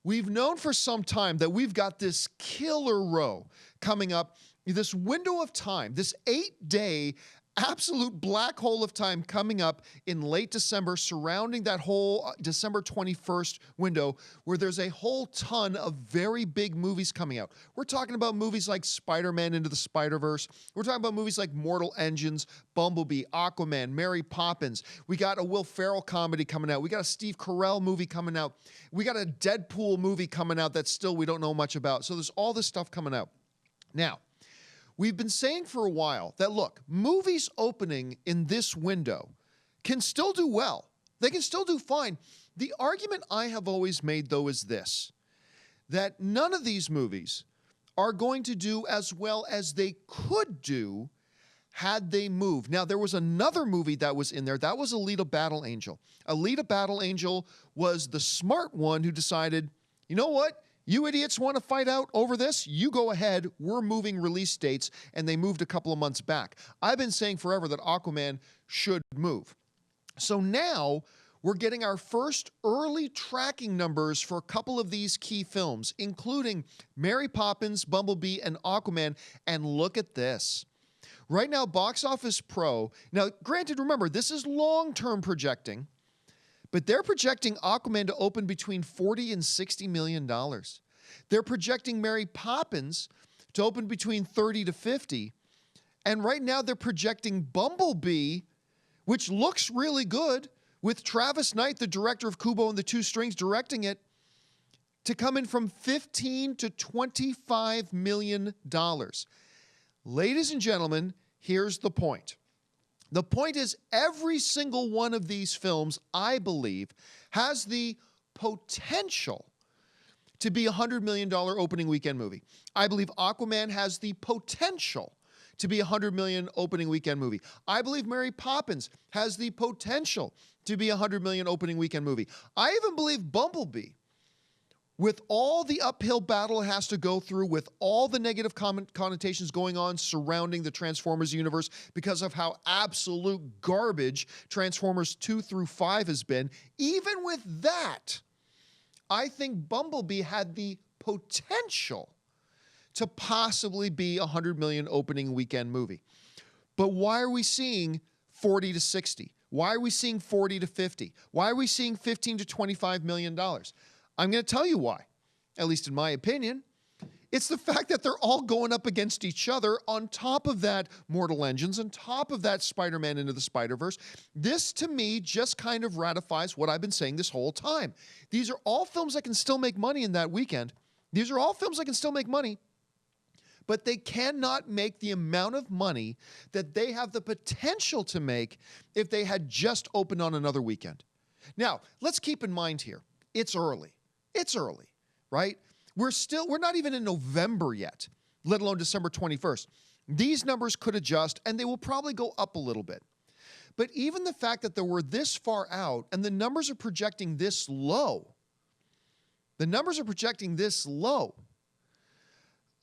We've known for some time that we've got this killer row coming up, this window of time, this 8-day absolute black hole of time coming up in late December, surrounding that whole December 21st window, where there's a whole ton of very big movies coming out. We're talking about movies like Spider-Man Into the Spider-Verse. We're talking about movies like Mortal Engines, Bumblebee, Aquaman, Mary Poppins. We got a Will Ferrell comedy coming out. We got a Steve Carell movie coming out. We got a Deadpool movie coming out that still we don't know much about. So there's all this stuff coming out. Now, we've been saying for a while that, look, movies opening in this window can still do well. They can still do fine. The argument I have always made, though, is this, that none of these movies are going to do as well as they could do had they moved. Now, there was another movie that was in there. That was Alita Battle Angel. Alita Battle Angel was the smart one who decided, you know what? You idiots want to fight out over this? You go ahead. We're moving release dates, and they moved a couple of months back. I've been saying forever that Aquaman should move. So now we're getting our first early tracking numbers for a couple of these key films, including Mary Poppins, Bumblebee, and Aquaman. And look at this. Right now, Box Office Pro, now granted, remember, this is long-term projecting, but they're projecting Aquaman to open between $40 and $60 million. They're projecting Mary Poppins to open between 30 to 50. And right now they're projecting Bumblebee, which looks really good, with Travis Knight, the director of Kubo and the Two Strings, directing it, to come in from $15 to $25 million. Ladies and gentlemen, here's the point. The point is, every single one of these films, I believe, has the potential to be a $100 million opening weekend movie. I believe Aquaman has the potential to be a $100 million opening weekend movie. I believe Mary Poppins has the potential to be a $100 million opening weekend movie. I even believe Bumblebee, with all the uphill battle it has to go through, with all the negative connotations going on surrounding the Transformers universe because of how absolute garbage Transformers 2 through 5 has been, even with that, I think Bumblebee had the potential to possibly be a $100 million opening weekend movie. But why are we seeing 40 to 60? Why are we seeing 40 to 50? Why are we seeing $15 to $25 million? I'm going to tell you why, at least in my opinion. It's the fact that they're all going up against each other on top of that Mortal Engines, on top of that Spider-Man Into the Spider-Verse. This, to me, just kind of ratifies what I've been saying this whole time. These are all films that can still make money in that weekend. These are all films that can still make money, but they cannot make the amount of money that they have the potential to make if they had just opened on another weekend. Now, let's keep in mind here, it's early. It's early, right? We're not even in November yet, let alone December 21st. These numbers could adjust, and they will probably go up a little bit. But even the fact that they were this far out and the numbers are projecting this low,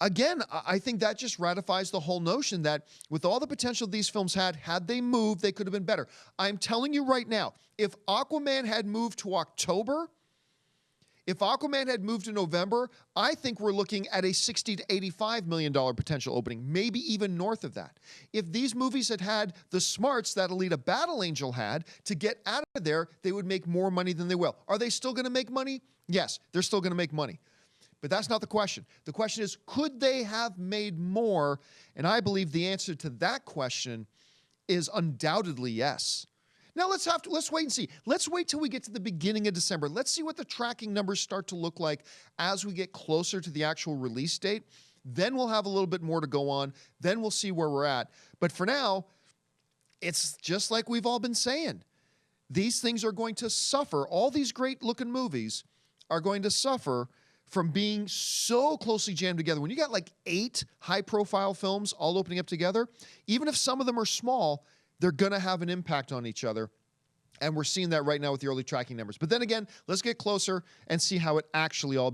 again, I think that just ratifies the whole notion that with all the potential these films had they moved, they could have been better. I'm telling you right now, if Aquaman had moved to October, if Aquaman had moved to November, I think we're looking at a $60 to $85 million potential opening, maybe even north of that. If these movies had had the smarts that Alita Battle Angel had to get out of there, they would make more money than they will. Are they still going to make money? Yes, they're still going to make money. But that's not the question. The question is, could they have made more? And I believe the answer to that question is undoubtedly yes. Now let's wait and see. Let's wait till we get to the beginning of December. Let's see what the tracking numbers start to look like as we get closer to the actual release date. Then we'll have a little bit more to go on. Then we'll see where we're at. But for now, it's just like we've all been saying. These things are going to suffer. All these great looking movies are going to suffer from being so closely jammed together. When you got like 8 high-profile films all opening up together, even if some of them are small, they're going to have an impact on each other. And we're seeing that right now with the early tracking numbers. But then again, let's get closer and see how it actually all